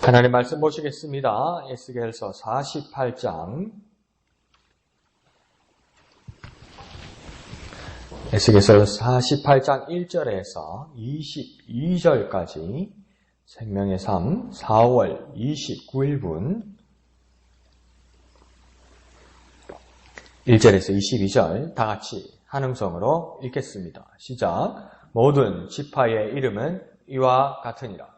하나님 말씀 보시겠습니다. 에스겔서 48장. 에스겔서 48장 1절에서 22절까지 생명의 삶 4월 29일분 1절에서 22절 다 같이 한 음성으로 읽겠습니다. 시작. 모든 지파의 이름은 이와 같으니라.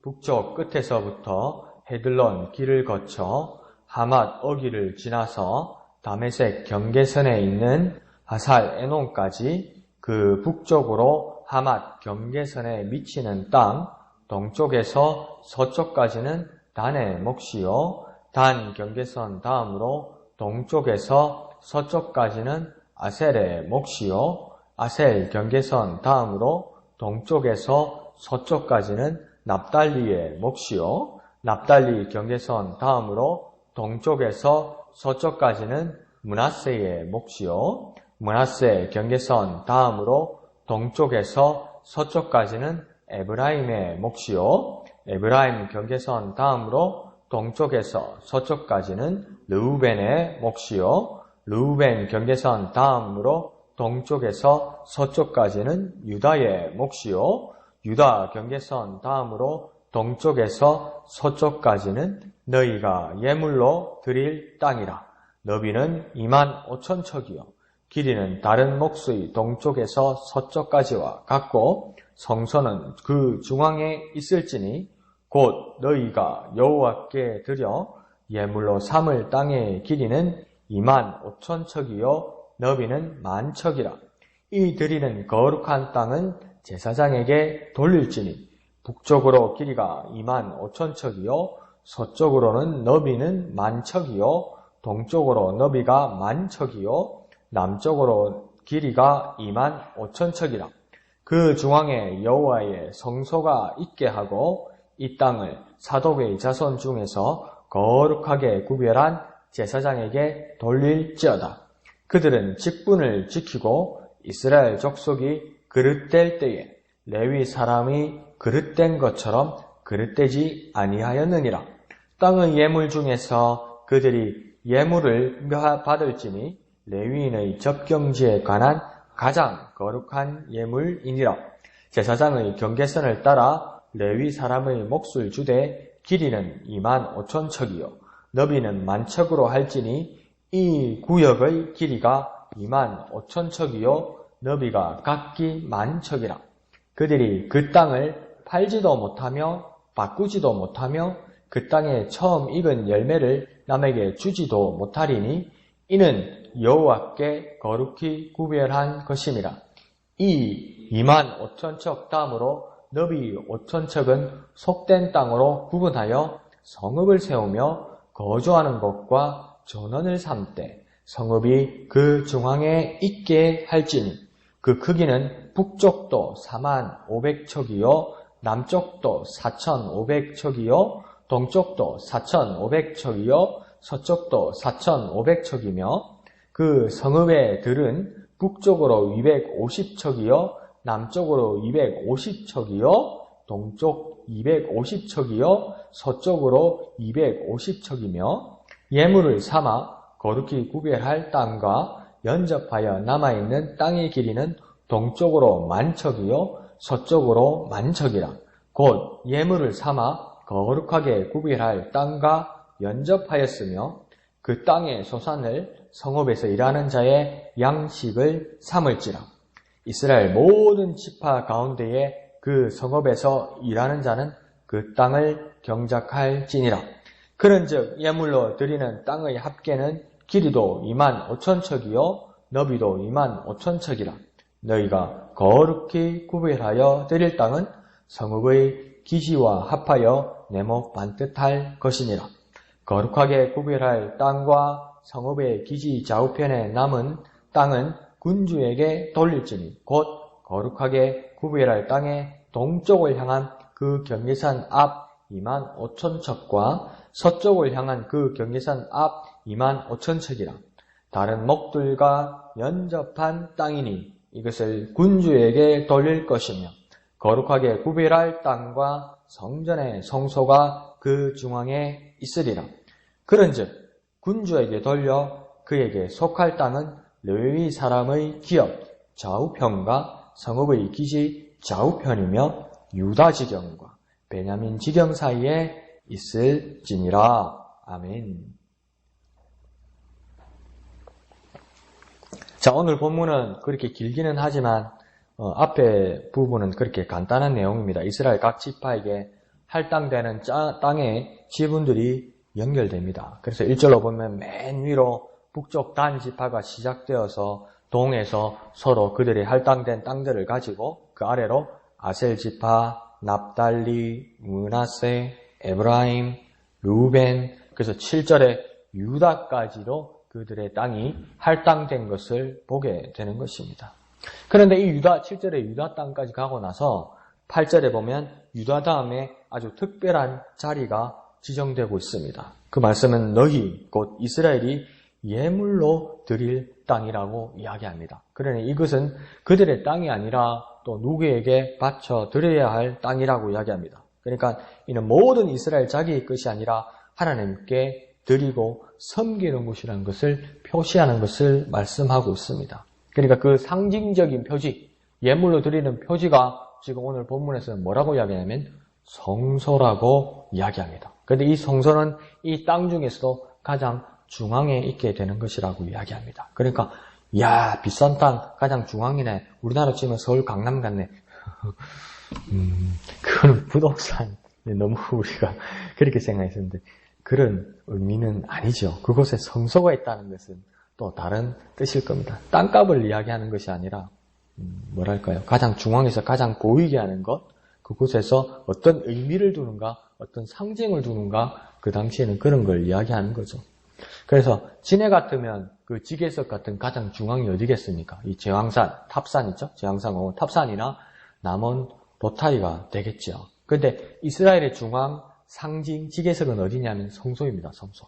북쪽 끝에서부터 헤들론 길을 거쳐 하맛 어기를 지나서 다메섹 경계선에 있는 하살 에논까지 그 북쪽으로 하맛 경계선에 미치는 땅 동쪽에서 서쪽까지는 단의 몫이요 단 경계선 다음으로 동쪽에서 서쪽까지는 아셀의 몫이요 아셀 경계선 다음으로 동쪽에서 서쪽까지는 납달리의 몫이요 납달리 경계선 다음으로 동쪽에서 서쪽까지는 므낫세의 몫이요 므낫세 경계선 다음으로 동쪽에서 서쪽까지는 에브라임의 몫이요 에브라임 경계선 다음으로 동쪽에서 서쪽까지는 르우벤의 몫이요 르우벤 경계선 다음으로 동쪽에서 서쪽까지는 유다의 몫이요 유다 경계선 다음으로 동쪽에서 서쪽까지는 너희가 예물로 드릴 땅이라. 너비는 25,000척이요 길이는 다른 몫의 동쪽에서 서쪽까지와 같고 성소는 그 중앙에 있을지니 곧 너희가 여호와께 드려 예물로 삼을 땅의 길이는 25,000척이요 너비는 10,000척이라. 이 드리는 거룩한 땅은 제사장에게 돌릴지니 북쪽으로 길이가 25,000척이요 서쪽으로는 너비는 10,000척이요 동쪽으로 너비가 10,000척이요 남쪽으로 길이가 25,000척이라. 그 중앙에 여호와의 성소가 있게 하고 이 땅을 사독의 자손 중에서 거룩하게 구별한 제사장에게 돌릴지어다. 그들은 직분을 지키고 이스라엘 족속이 그릇될 때에 레위 사람이 그릇된 것처럼 그릇되지 아니하였느니라. 땅의 예물 중에서 그들이 예물을 받을지니 레위인의 접경지에 관한 가장 거룩한 예물이니라. 제사장의 경계선을 따라 레위 사람의 몫을 주되 길이는 25,000척이요 너비는 10,000척으로 할지니 이 구역의 길이가 25,000척이요 너비가 각기 10,000척이라. 그들이 그 땅을 팔지도 못하며 바꾸지도 못하며 그 땅에 처음 익은 열매를 남에게 주지도 못하리니 이는 여호와께 거룩히 구별한 것임이라. 이 25,000척 다음으로 너비 5,000척은 속된 땅으로 구분하여 성읍을 세우며 거주하는 것과 전원을 삼되 성읍이 그 중앙에 있게 할지니 그 크기는 북쪽도 45,000척이요 남쪽도 4,500척이요 동쪽도 4,500척이요 서쪽도 4,500척이며 그 성읍의 들은 북쪽으로 250척이요 남쪽으로 250척이요 동쪽 250척이요 서쪽으로 250척이며 예물을 삼아 거룩히 구별할 땅과 연접하여 남아있는 땅의 길이는 동쪽으로 10,000척이요 서쪽으로 10,000척이라. 곧 예물을 삼아 거룩하게 구별할 땅과 연접하였으며 그 땅의 소산을 성읍에서 일하는 자의 양식을 삼을지라. 이스라엘 모든 지파 가운데에 그 성읍에서 일하는 자는 그 땅을 경작할지니라. 그런즉 예물로 드리는 땅의 합계는 길이도 25,000척이요 너비도 25,000척이라. 너희가 거룩히 구별하여 드릴 땅은 성읍의 기지와 합하여 네모 반뜻할 것이니라. 거룩하게 구별할 땅과 성읍의 기지 좌우편에 남은 땅은 군주에게 돌릴지니 곧 거룩하게 구별할 땅의 동쪽을 향한 그 경계선 앞 25,000척과 서쪽을 향한 그 경계선 앞 25,000척이라. 다른 목들과 연접한 땅이니 이것을 군주에게 돌릴 것이며 거룩하게 구별할 땅과 성전의 성소가 그 중앙에 있으리라. 그런즉 군주에게 돌려 그에게 속할 땅은 레위 사람의 기업 좌우편과 성읍의 기지 좌우편이며 유다 지경과 베냐민 지경 사이에 있을지니라. 아멘. 자, 오늘 본문은 그렇게 길기는 하지만 앞에 부분은 그렇게 간단한 내용입니다. 이스라엘 각 지파에게 할당되는 땅의 지분들이 연결됩니다. 그래서 1절로 보면 맨 위로 북쪽 단 지파가 시작되어서 동에서 서로 그들의 할당된 땅들을 가지고 그 아래로 아셀 지파, 납달리, 므낫세, 에브라임, 루벤, 그래서 7절에 유다까지로 그들의 땅이 할당된 것을 보게 되는 것입니다. 그런데 이 7절에 유다 땅까지 가고 나서 8절에 보면 유다 다음에 아주 특별한 자리가 지정되고 있습니다. 그 말씀은 너희 곧 이스라엘이 예물로 드릴 땅이라고 이야기합니다. 그러니 이것은 그들의 땅이 아니라 또 누구에게 바쳐 드려야 할 땅이라고 이야기합니다. 그러니까 이는 모든 이스라엘 자기의 것이 아니라 하나님께 드리고 섬기는 것이라는 것을 표시하는 것을 말씀하고 있습니다. 그러니까 그 상징적인 표지, 예물로 드리는 표지가 지금 오늘 본문에서는 뭐라고 이야기하냐면 성소라고 이야기합니다. 그런데 이 성소는 이 땅 중에서도 가장 중앙에 있게 되는 것이라고 이야기합니다. 그러니까 야 비싼 땅 가장 중앙이네. 우리나라 치면 서울 강남 같네. 그거는 부동산 너무 우리가 그렇게 생각했었는데 그런 의미는 아니죠. 그곳에 성소가 있다는 것은 또 다른 뜻일 겁니다. 땅값을 이야기하는 것이 아니라 뭐랄까요? 가장 중앙에서 가장 보이게 하는 것, 그곳에서 어떤 의미를 두는가, 어떤 상징을 두는가, 그 당시에는 그런 걸 이야기하는 거죠. 그래서 진해 같으면 그 지계석 같은 가장 중앙이 어디겠습니까? 이 제왕산, 탑산 있죠? 제왕산, 탑산이나 남원 도타이가 되겠죠. 그런데 이스라엘의 중앙 상징 지계석은 어디냐면 성소입니다. 성소.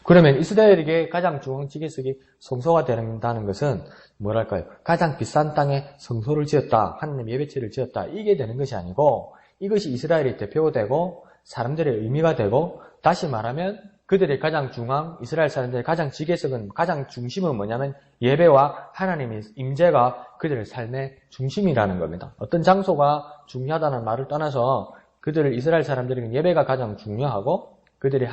그러면 이스라엘에게 가장 중앙 지계석이 성소가 된다는 것은 뭐랄까요? 가장 비싼 땅에 성소를 지었다. 하나님 예배체를 지었다. 이게 되는 것이 아니고 이것이 이스라엘의 대표가 되고 사람들의 의미가 되고 다시 말하면 그들의 가장 중앙, 이스라엘 사람들의 가장 지계석은 가장 중심은 뭐냐면 예배와 하나님의 임재가 그들의 삶의 중심이라는 겁니다. 어떤 장소가 중요하다는 말을 떠나서 그들을 이스라엘 사람들에게는 예배가 가장 중요하고 그들이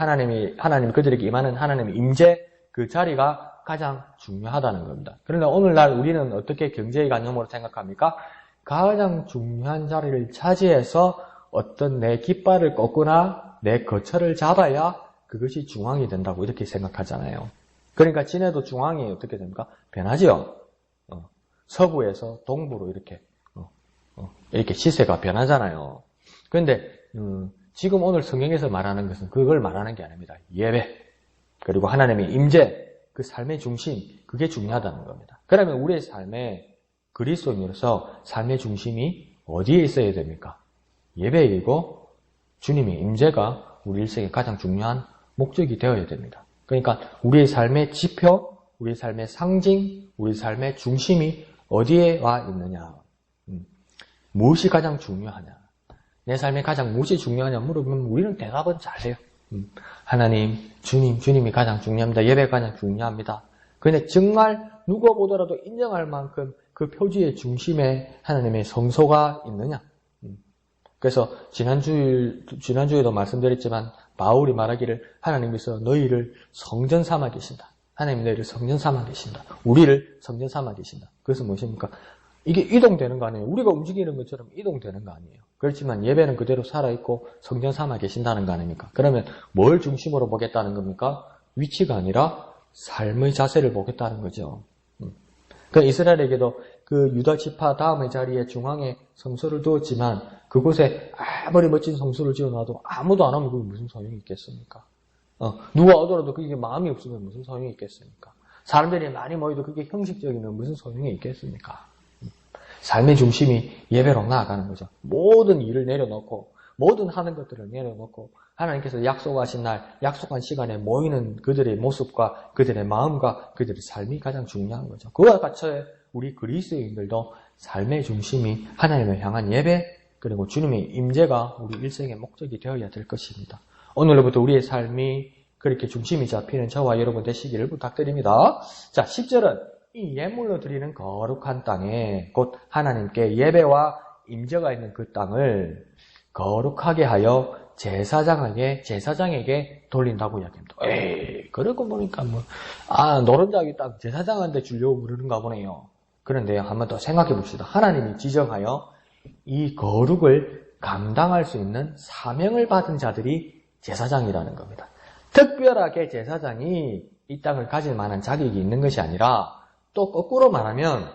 그들에게 임하는 하나님의 임재 그 자리가 가장 중요하다는 겁니다. 그런데 오늘날 우리는 어떻게 경제의 관념으로 생각합니까? 가장 중요한 자리를 차지해서 어떤 내 깃발을 꺾거나 내 거처를 잡아야 그것이 중앙이 된다고 이렇게 생각하잖아요. 그러니까 진해도 중앙이 어떻게 됩니까? 변하죠. 서부에서 동부로 이렇게 시세가 변하잖아요. 그런데 지금 오늘 성경에서 말하는 것은 그걸 말하는 게 아닙니다. 예배, 그리고 하나님의 임재, 그 삶의 중심, 그게 중요하다는 겁니다. 그러면 우리의 삶에 그리스도인으로서 삶의 중심이 어디에 있어야 됩니까? 예배이고 주님의 임재가 우리 일생의 가장 중요한 목적이 되어야 됩니다. 그러니까 우리의 삶의 지표, 우리의 삶의 상징, 우리의 삶의 중심이 어디에 와 있느냐. 무엇이 가장 중요하냐. 내 삶에 가장 무엇이 중요하냐 물어보면 우리는 대답은 잘해요. 하나님, 주님이 가장 중요합니다. 예배가 가장 중요합니다. 그런데 정말 누가 보더라도 인정할 만큼 그 표지의 중심에 하나님의 성소가 있느냐. 그래서 지난주에도 말씀드렸지만 바울이 말하기를 하나님께서 너희를 성전 삼아 계신다. 하나님 너희를 성전 삼아 계신다. 우리를 성전 삼아 계신다. 그것은 무엇입니까? 이게 이동되는 거 아니에요. 우리가 움직이는 것처럼 이동되는 거 아니에요. 그렇지만 예배는 그대로 살아있고 성전 삼아 계신다는 거 아닙니까? 그러면 뭘 중심으로 보겠다는 겁니까? 위치가 아니라 삶의 자세를 보겠다는 거죠. 그 이스라엘에게도 그 유다 지파 다음의 자리에 중앙에 성소를 두었지만 그곳에 아무리 멋진 성소를 지어놔도 아무도 안 오면 그게 무슨 소용이 있겠습니까? 누가 오더라도 그게 마음이 없으면 무슨 소용이 있겠습니까? 사람들이 많이 모여도 그게 형식적이면 무슨 소용이 있겠습니까? 삶의 중심이 예배로 나아가는 거죠. 모든 일을 내려놓고 모든 하는 것들을 내려놓고 하나님께서 약속하신 날, 약속한 시간에 모이는 그들의 모습과 그들의 마음과 그들의 삶이 가장 중요한 거죠. 그와 같이 우리 그리스도인들도 삶의 중심이 하나님을 향한 예배, 그리고 주님의 임재가 우리 일생의 목적이 되어야 될 것입니다. 오늘부터 우리의 삶이 그렇게 중심이 잡히는 저와 여러분 되시기를 부탁드립니다. 자, 10절은 이 예물로 드리는 거룩한 땅에 곧 하나님께 예배와 임재가 있는 그 땅을 거룩하게 하여 제사장에게 돌린다고 이야기합니다. 에이, 그러고 보니까 노른자기 땅 제사장한테 주려고 그러는가 보네요. 그런데 한번 더 생각해 봅시다. 하나님이 지정하여 이 거룩을 감당할 수 있는 사명을 받은 자들이 제사장이라는 겁니다. 특별하게 제사장이 이 땅을 가질 만한 자격이 있는 것이 아니라 또 거꾸로 말하면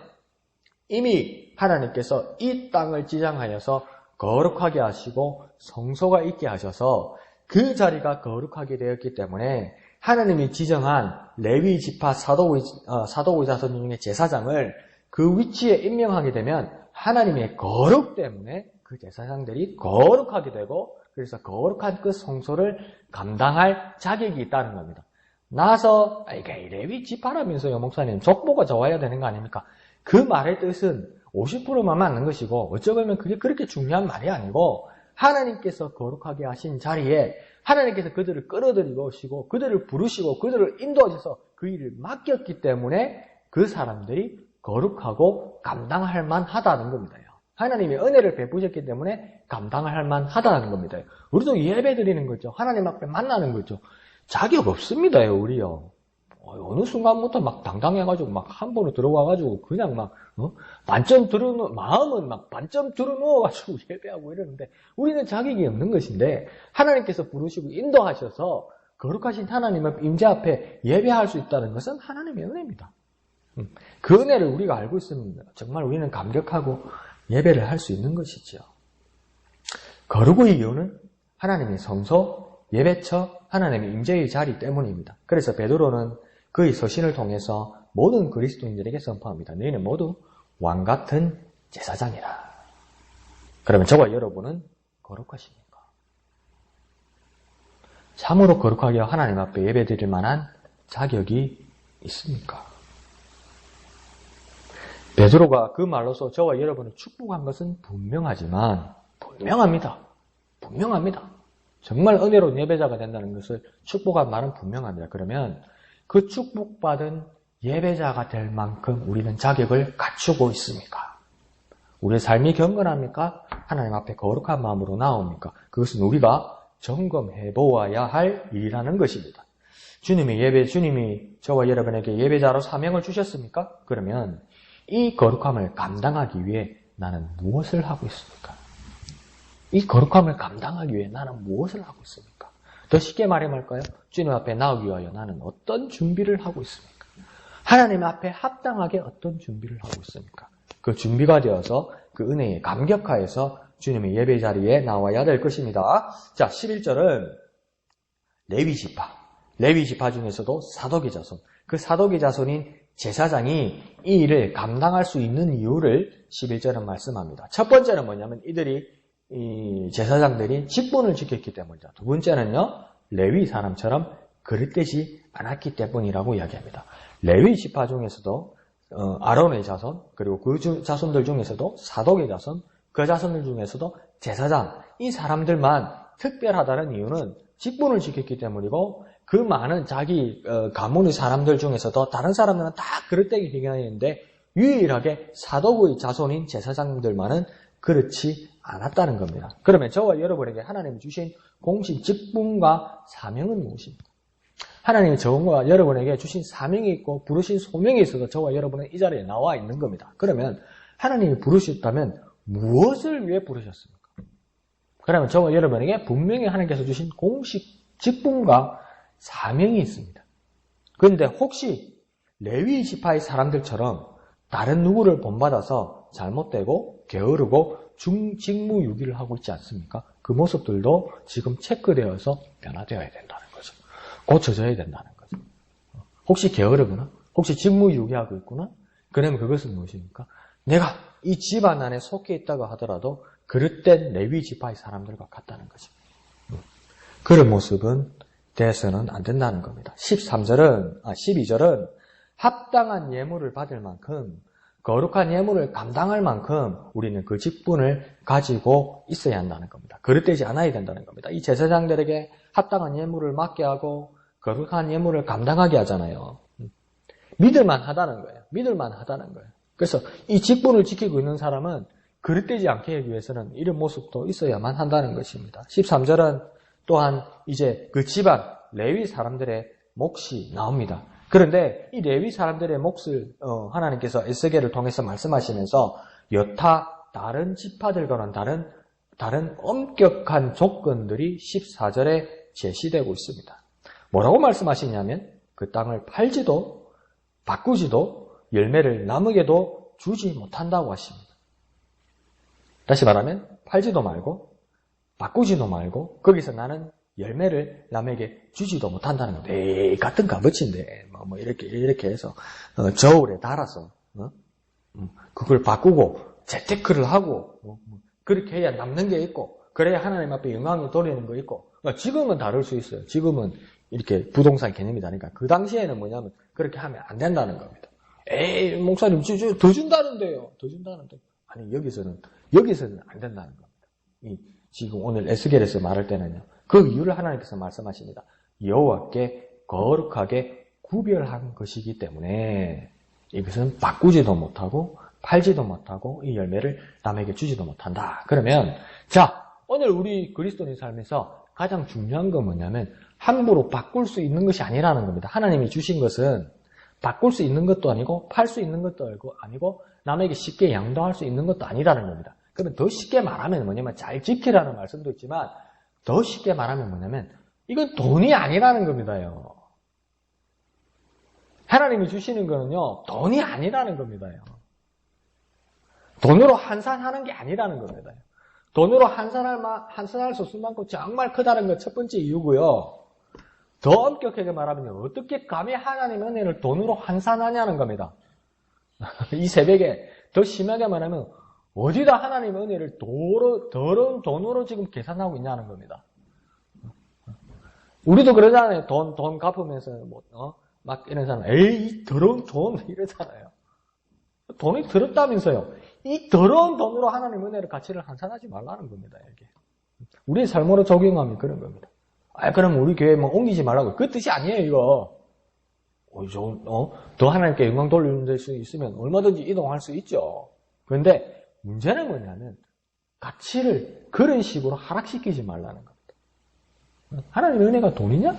이미 하나님께서 이 땅을 지정하여서 거룩하게 하시고 성소가 있게 하셔서 그 자리가 거룩하게 되었기 때문에 하나님이 지정한 레위 지파 사도의 자손 중에 제사장을 그 위치에 임명하게 되면 하나님의 거룩 때문에 그 제사장들이 거룩하게 되고 그래서 거룩한 그 성소를 감당할 자격이 있다는 겁니다. 나서 레위 지파라면서요 목사님 족보가 좋아야 되는 거 아닙니까? 그 말의 뜻은 50%만 맞는 것이고 어쩌면 그게 그렇게 중요한 말이 아니고 하나님께서 거룩하게 하신 자리에 하나님께서 그들을 끌어들이고 오시고 그들을 부르시고 그들을 인도하셔서 그 일을 맡겼기 때문에 그 사람들이 거룩하고 감당할 만하다는 겁니다. 하나님이 은혜를 베푸셨기 때문에 감당할 만하다는 겁니다. 우리도 예배 드리는 거죠. 하나님 앞에 만나는 거죠. 자격 없습니다, 우리요. 어느 순간부터 막 당당해가지고 막 한 번으로 들어와가지고 그냥 만점 마음은 막 반점 들어누워가지고 예배하고 이러는데 우리는 자격이 없는 것인데 하나님께서 부르시고 인도하셔서 거룩하신 하나님 앞 임재 앞에 예배할 수 있다는 것은 하나님의 은혜입니다. 그 은혜를 우리가 알고 있으면 정말 우리는 감격하고 예배를 할 수 있는 것이죠. 거룩의 이유는 하나님의 성소, 예배처, 하나님의 임재의 자리 때문입니다. 그래서 베드로는 그의 서신을 통해서 모든 그리스도인들에게 선포합니다. 너희는 모두 왕같은 제사장이라. 그러면 저와 여러분은 거룩하십니까? 참으로 거룩하게 하나님 앞에 예배드릴 만한 자격이 있습니까? 베드로가 그 말로서 저와 여러분을 축복한 것은 분명합니다. 정말 은혜로운 예배자가 된다는 것을 축복한 말은 분명합니다. 그러면 그 축복받은 예배자가 될 만큼 우리는 자격을 갖추고 있습니까? 우리의 삶이 경건합니까? 하나님 앞에 거룩한 마음으로 나옵니까? 그것은 우리가 점검해 보아야 할 일이라는 것입니다. 주님이 저와 여러분에게 예배자로 사명을 주셨습니까? 그러면 이 거룩함을 감당하기 위해 나는 무엇을 하고 있습니까? 이 거룩함을 감당하기 위해 나는 무엇을 하고 있습니까? 더 쉽게 말해볼까요? 주님 앞에 나오기 위하여 나는 어떤 준비를 하고 있습니까? 하나님 앞에 합당하게 어떤 준비를 하고 있습니까? 그 준비가 되어서 그 은혜에 감격하여서 주님의 예배 자리에 나와야 될 것입니다. 자, 11절은 레위 지파 중에서도 사도계 자손, 그 사도계 자손인 제사장이 이 일을 감당할 수 있는 이유를 11절은 말씀합니다. 첫 번째는 뭐냐면 이 제사장들이 직분을 지켰기 때문이다. 두 번째는요, 레위 사람처럼 그릇되지 않았기 때문이라고 이야기합니다. 레위 지파 중에서도 아론의 자손, 그리고 그 자손들 중에서도 사독의 자손, 그 자손들 중에서도 제사장, 이 사람들만 특별하다는 이유는 직분을 지켰기 때문이고 그 많은 자기 가문의 사람들 중에서도 다른 사람들은 다 그릇되게 행하였는데 유일하게 사독의 자손인 제사장들만은 그렇지 않았다는 겁니다. 그러면 저와 여러분에게 하나님이 주신 공식 직분과 사명은 무엇입니까? 하나님이 저와 여러분에게 주신 사명이 있고 부르신 소명이 있어서 저와 여러분은 이 자리에 나와 있는 겁니다. 그러면 하나님이 부르셨다면 무엇을 위해 부르셨습니까? 그러면 저와 여러분에게 분명히 하나님께서 주신 공식 직분과 사명이 있습니다. 그런데 혹시 레위 지파의 사람들처럼 다른 누구를 본받아서 잘못되고 게으르고 직무유기를 하고 있지 않습니까? 그 모습들도 지금 체크되어서 변화되어야 된다는 거죠. 고쳐져야 된다는 거죠. 혹시 게으르구나? 혹시 직무유기하고 있구나? 그러면 그것은 무엇입니까? 내가 이 집안 안에 속해 있다고 하더라도 그릇된 레위 지파의 사람들과 같다는 거죠. 그런 모습은 돼서는 안 된다는 겁니다. 12절은 합당한 예물을 받을 만큼 거룩한 예물을 감당할 만큼 우리는 그 직분을 가지고 있어야 한다는 겁니다. 그릇되지 않아야 된다는 겁니다. 이 제사장들에게 합당한 예물을 맡게 하고 거룩한 예물을 감당하게 하잖아요. 믿을만 하다는 거예요. 믿을만 하다는 거예요. 그래서 이 직분을 지키고 있는 사람은 그릇되지 않게 하기 위해서는 이런 모습도 있어야만 한다는 것입니다. 13절은 또한 이제 그 집안 레위 사람들의 몫이 나옵니다. 그런데 이 레위 사람들의 몫을 하나님께서 에스겔을 통해서 말씀하시면서 여타 다른 지파들과는 다른 엄격한 조건들이 14절에 제시되고 있습니다. 뭐라고 말씀하시냐면 그 땅을 팔지도 바꾸지도 열매를 남에게도 주지 못한다고 하십니다. 다시 말하면 팔지도 말고 바꾸지도 말고 거기서 나는 열매를 남에게 주지도 못한다는 거. 에이 같은 값어치인데 뭐 이렇게 해서 저울에 달아서 그걸 바꾸고 재테크를 하고 그렇게 해야 남는 게 있고 그래야 하나님 앞에 영광이 돌리는 거 있고 지금은 다를 수 있어요. 지금은 이렇게 부동산 개념이 다니까 그 당시에는 뭐냐면 그렇게 하면 안 된다는 겁니다. 에이 목사님 더 준다는데요. 더 준다는데 아니 여기서는 안 된다는 겁니다. 지금 오늘 에스겔에서 말할 때는요. 그 이유를 하나님께서 말씀하십니다. 여호와께 거룩하게 구별한 것이기 때문에 이것은 바꾸지도 못하고 팔지도 못하고 이 열매를 남에게 주지도 못한다. 그러면 자 오늘 우리 그리스도인 삶에서 가장 중요한 건 뭐냐면 함부로 바꿀 수 있는 것이 아니라는 겁니다. 하나님이 주신 것은 바꿀 수 있는 것도 아니고 팔 수 있는 것도 아니고 남에게 쉽게 양도할 수 있는 것도 아니라는 겁니다. 그러면 더 쉽게 말하면 뭐냐면 잘 지키라는 말씀도 있지만 더 쉽게 말하면 뭐냐면 이건 돈이 아니라는 겁니다요. 하나님이 주시는 거는요. 돈이 아니라는 겁니다요. 돈으로 환산하는 게 아니라는 겁니다. 돈으로 환산할 수 없을 만큼 정말 크다는 건 첫 번째 이유고요. 더 엄격하게 말하면 어떻게 감히 하나님의 은혜를 돈으로 환산하냐는 겁니다. 이 새벽에 더 심하게 말하면 어디다 하나님의 은혜를 더러운 돈으로 지금 계산하고 있냐는 겁니다. 우리도 그러잖아요. 돈 갚으면서 막 이런 사람 에이 더러운 돈 이러잖아요. 돈이 더럽다면서요. 이 더러운 돈으로 하나님의 은혜를 가치를 환산하지 말라는 겁니다. 이게 우리의 삶으로 적용하면 그런 겁니다. 그럼 우리 교회 옮기지 말라고 그 뜻이 아니에요. 이거 더 하나님께 영광 돌리는 수 있으면 얼마든지 이동할 수 있죠. 그런데 문제는 뭐냐면 가치를 그런 식으로 하락시키지 말라는 겁니다. 하나님의 은혜가 돈이냐?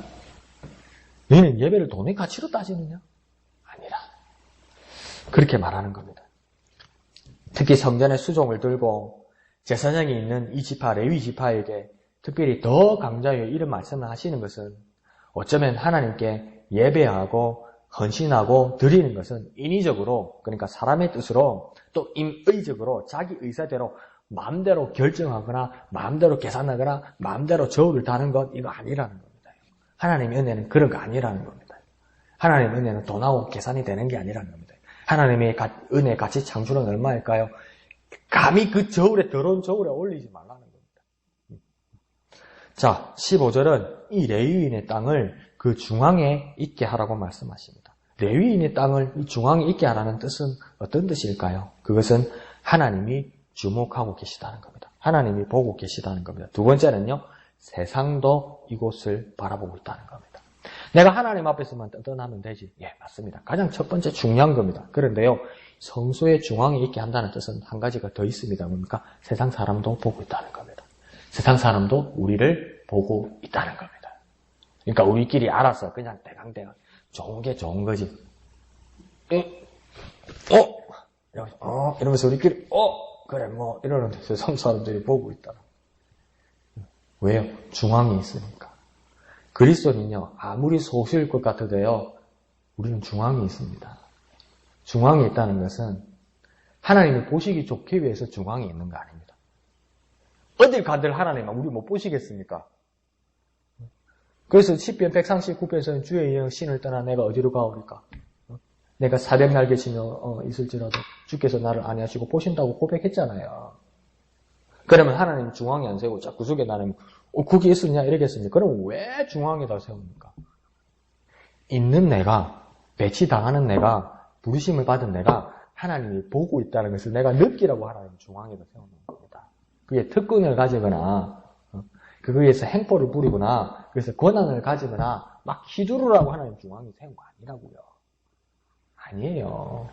너희는 예배를 돈의 가치로 따지느냐? 아니라. 그렇게 말하는 겁니다. 특히 성전의 수종을 들고 제사장이 있는 이 지파, 레위 지파에게 특별히 더 강조하여 이런 말씀을 하시는 것은 어쩌면 하나님께 예배하고 헌신하고 드리는 것은 인위적으로 그러니까 사람의 뜻으로 또 임의적으로 자기 의사대로 마음대로 결정하거나 마음대로 계산하거나 마음대로 저울을 다는 것 이거 아니라는 겁니다. 하나님의 은혜는 그런 거 아니라는 겁니다. 하나님의 은혜는 돈하고 계산이 되는 게 아니라는 겁니다. 하나님의 은혜 가치 창출은 얼마일까요? 감히 그 더러운 저울에 올리지 말라는 겁니다. 자, 15절은 이 레위인의 땅을 그 중앙에 있게 하라고 말씀하십니다. 레위인의 땅을 이 중앙에 있게 하라는 뜻은 어떤 뜻일까요? 그것은 하나님이 주목하고 계시다는 겁니다. 하나님이 보고 계시다는 겁니다. 두 번째는요, 세상도 이곳을 바라보고 있다는 겁니다. 내가 하나님 앞에서만 떠나면 되지. 예, 맞습니다. 가장 첫 번째 중요한 겁니다. 그런데요, 성소의 중앙에 있게 한다는 뜻은 한 가지가 더 있습니다. 뭡니까? 세상 사람도 보고 있다는 겁니다. 세상 사람도 우리를 보고 있다는 겁니다. 그러니까 우리끼리 알아서 그냥 대강대강 좋은 게 좋은 거지. 이러면서 우리끼리 그래 이러는데 세상 사람들이 보고 있다. 왜요? 중앙에 있으니까. 그리스도는요 아무리 소수일 것 같아도요 우리는 중앙에 있습니다. 중앙에 있다는 것은 하나님이 보시기 좋게 위해서 중앙에 있는 거 아닙니다. 어딜 가들 하나님 우리 못 보시겠습니까? 그래서 시편 139편에서는 주의 영신을 떠나 내가 어디로 가오리까? 내가 400날 계시며 있을지라도 주께서 나를 안위하시고 보신다고 고백했잖아요. 그러면 하나님 중앙에 안 세우고 자꾸 속에 나는 거기 있었냐 이러겠습니까? 그럼 왜 중앙에다 세웁니까? 있는 내가, 배치당하는 내가, 부르심을 받은 내가 하나님이 보고 있다는 것을 내가 느끼라고 하나님 중앙에다 세워놓은 겁니다. 그게 특권을 가지거나 그거에서 행포를 부리거나 그래서 권한을 가지거나 막 휘두르라고 하나님 중앙에 세운 거 아니라고요. 아니에요.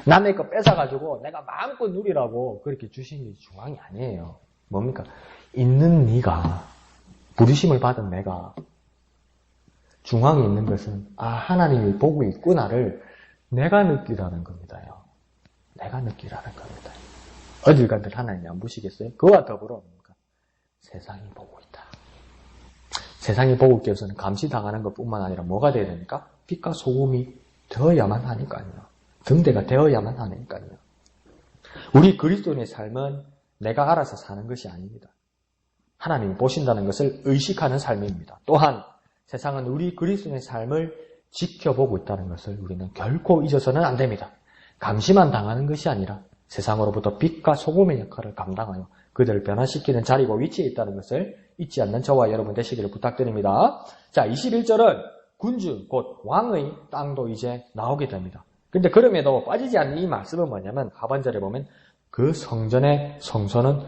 남의 거 뺏어가지고 내가 마음껏 누리라고 그렇게 주신 게 중앙이 아니에요. 뭡니까? 있는 네가, 부르심을 받은 내가 중앙에 있는 것은 하나님이 보고 있구나를 내가 느끼라는 겁니다요. 내가 느끼라는 겁니다. 어딜 가든 하나님이 안 보시겠어요? 그와 더불어 뭡니까? 세상이 보고 있다. 세상이 보고 있기 위해서는 감시당하는 것뿐만 아니라 뭐가 돼야 됩니까? 빛과 소금이 되어야만 하니까요. 등대가 되어야만 하니까요. 우리 그리스도인의 삶은 내가 알아서 사는 것이 아닙니다. 하나님이 보신다는 것을 의식하는 삶입니다. 또한 세상은 우리 그리스도인의 삶을 지켜보고 있다는 것을 우리는 결코 잊어서는 안 됩니다. 감시만 당하는 것이 아니라 세상으로부터 빛과 소금의 역할을 감당하여 그들을 변화시키는 자리고 위치에 있다는 것을 잊지 않는 저와 여러분 되시기를 부탁드립니다. 자, 21절은 군주, 곧 왕의 땅도 이제 나오게 됩니다. 근데 그럼에도 빠지지 않는 이 말씀은 뭐냐면 하반절에 보면 그 성전의 성소는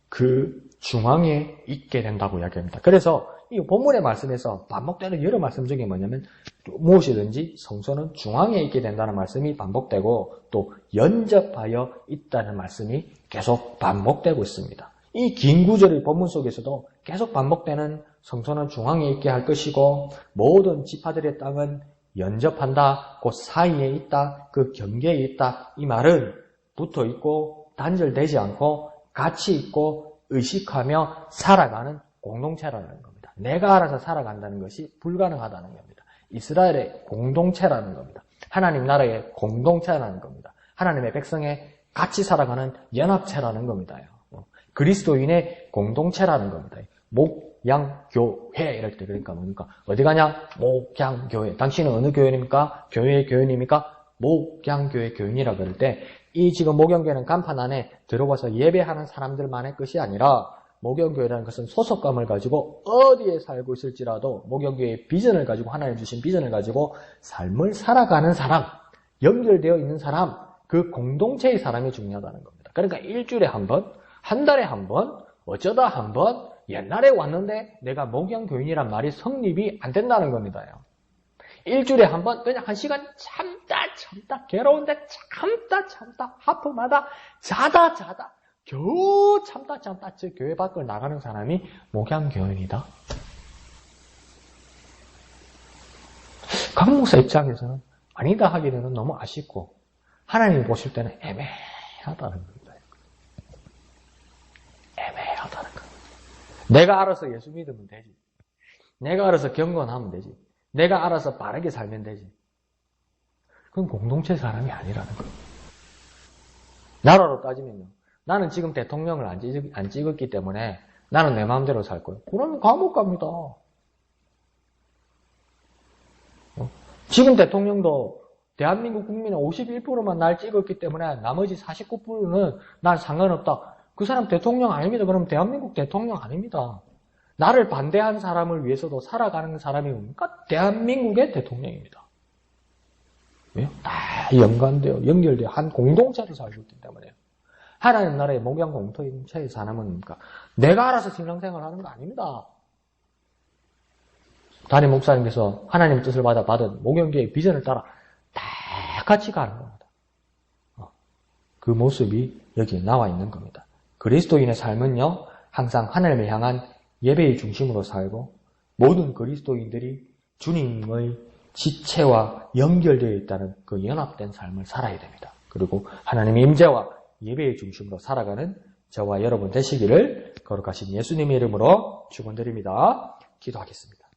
그 중앙에 있게 된다고 이야기합니다. 그래서 이 본문의 말씀에서 반복되는 여러 말씀 중에 뭐냐면 무엇이든지 성소는 중앙에 있게 된다는 말씀이 반복되고 또 연접하여 있다는 말씀이 계속 반복되고 있습니다. 이 긴 구절의 본문 속에서도 계속 반복되는 성소는 중앙에 있게 할 것이고 모든 지파들의 땅은 연접한다, 그 사이에 있다, 그 경계에 있다. 이 말은 붙어 있고 단절되지 않고 같이 있고 의식하며 살아가는 공동체라는 겁니다. 내가 알아서 살아간다는 것이 불가능하다는 겁니다. 이스라엘의 공동체라는 겁니다. 하나님 나라의 공동체라는 겁니다. 하나님의 백성의 같이 살아가는 연합체라는 겁니다. 그리스도인의 공동체라는 겁니다. 목양교회 이럴 때 그러니까 뭡니까? 어디 가냐? 목양교회. 당신은 어느 교회입니까? 교회의 교인입니까? 목양교회 교인이라 그럴 때 이 지금 목양교회는 간판 안에 들어와서 예배하는 사람들만의 것이 아니라 목양교회라는 것은 소속감을 가지고 어디에 살고 있을지라도 목양교회의 비전을 가지고 하나님 주신 비전을 가지고 삶을 살아가는 사람, 연결되어 있는 사람, 그 공동체의 사람이 중요하다는 겁니다. 그러니까 일주일에 한 번, 한 달에 한 번, 어쩌다 한 번, 옛날에 왔는데 내가 목양교인이란 말이 성립이 안 된다는 겁니다. 일주일에 한 번 그냥 한 시간 참다 괴로운데 참다 하품하다 자다 겨우 참다 저 교회 밖을 나가는 사람이 목양교인이다. 각 목사 입장에서는 아니다 하기에는 너무 아쉽고 하나님이 보실 때는 애매하다는 겁니다. 애매하다는 겁니다. 내가 알아서 예수 믿으면 되지. 내가 알아서 경건하면 되지. 내가 알아서 바르게 살면 되지. 그건 공동체 사람이 아니라는 거예요. 나라로 따지면요. 나는 지금 대통령을 안 찍었기 때문에 나는 내 마음대로 살 거예요. 그러면 감옥 갑니다. 지금 대통령도 대한민국 국민의 51%만 날 찍었기 때문에 나머지 49%는 난 상관없다. 그 사람 대통령 아닙니다. 그럼 대한민국 대통령 아닙니다. 나를 반대한 사람을 위해서도 살아가는 사람이 뭡니까? 대한민국의 대통령입니다. 왜요? 다 연결되어 한 공동체로 살고 있기 때문에요. 하나님 나라의 목양 공동체의 사람은 뭡니까? 내가 알아서 신앙생활 하는 거 아닙니다. 담임 목사님께서 하나님의 뜻을 받은 목양교회의 비전을 따라 다 같이 가는 겁니다. 그 모습이 여기에 나와 있는 겁니다. 그리스도인의 삶은요, 항상 하나님을 향한 예배의 중심으로 살고 모든 그리스도인들이 주님의 지체와 연결되어 있다는 그 연합된 삶을 살아야 됩니다. 그리고 하나님의 임재와 예배의 중심으로 살아가는 저와 여러분 되시기를 거룩하신 예수님의 이름으로 축원드립니다. 기도하겠습니다.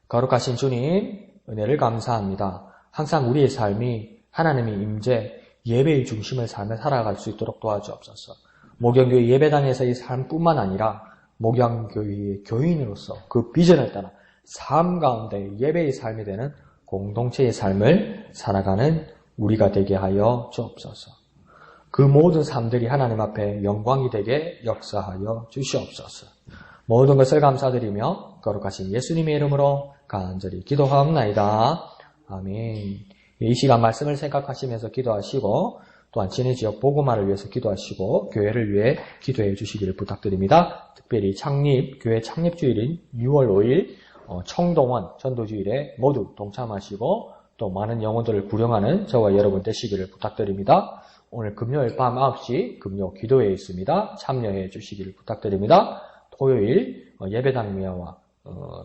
거룩하신 주님, 은혜를 감사합니다. 항상 우리의 삶이 하나님의 임재, 예배의 중심을 삶에 살아갈 수 있도록 도와주옵소서. 목양교회 예배당에서의 삶뿐만 아니라 목양교회의 교인으로서 그 비전을 따라 삶 가운데 예배의 삶이 되는 공동체의 삶을 살아가는 우리가 되게 하여 주옵소서. 그 모든 삶들이 하나님 앞에 영광이 되게 역사하여 주시옵소서. 모든 것을 감사드리며 거룩하신 예수님의 이름으로 간절히 기도하옵나이다. 아멘. 이 시간 말씀을 생각하시면서 기도하시고 또한 진해 지역 복음화를 위해서 기도하시고 교회를 위해 기도해 주시기를 부탁드립니다. 특별히 교회 창립주일인 6월 5일 청동원 전도주일에 모두 동참하시고 또 많은 영혼들을 구령하는 저와 여러분 되시기를 부탁드립니다. 오늘 금요일 밤 9시 금요 기도회에 있습니다. 참여해 주시기를 부탁드립니다. 토요일 예배당 미화와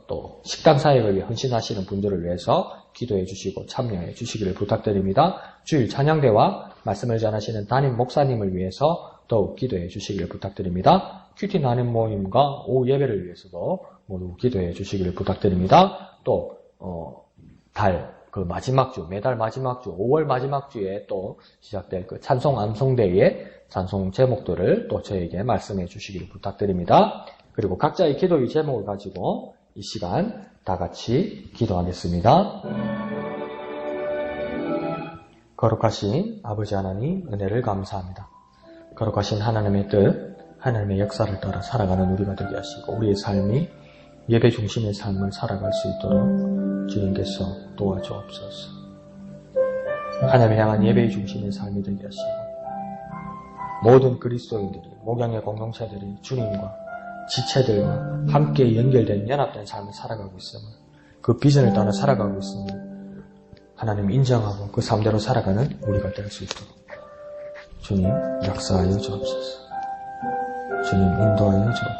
또 식당 사역을 위해 헌신하시는 분들을 위해서 기도해 주시고 참여해 주시기를 부탁드립니다. 주일 찬양대와 말씀을 전하시는 담임 목사님을 위해서 더욱 기도해 주시기를 부탁드립니다. 큐티 나눔 모임과 오후 예배를 위해서도 모두 기도해 주시기를 부탁드립니다. 또 매달 마지막 주 5월 마지막 주에 또 시작될 그 찬송 암송대회의 찬송 제목들을 또 저에게 말씀해 주시기를 부탁드립니다. 그리고 각자의 기도의 제목을 가지고 이 시간 다 같이 기도하겠습니다. 거룩하신 아버지 하나님 은혜를 감사합니다. 거룩하신 하나님의 뜻, 하나님의 역사를 따라 살아가는 우리가 되게 하시고 우리의 삶이 예배 중심의 삶을 살아갈 수 있도록 주님께서 도와주옵소서. 하나님을 향한 예배의 중심의 삶이 되게 하시고 모든 그리스도인들이 목양의 공동체들이 주님과 지체들과 함께 연결된 연합된 삶을 살아가고 있음을 그 비전을 따라 살아가고 있음을 하나님 인정하고 그 삶대로 살아가는 우리가 될 수 있도록 주님 역사하여 주옵소서. 주님 인도하여 주옵소서.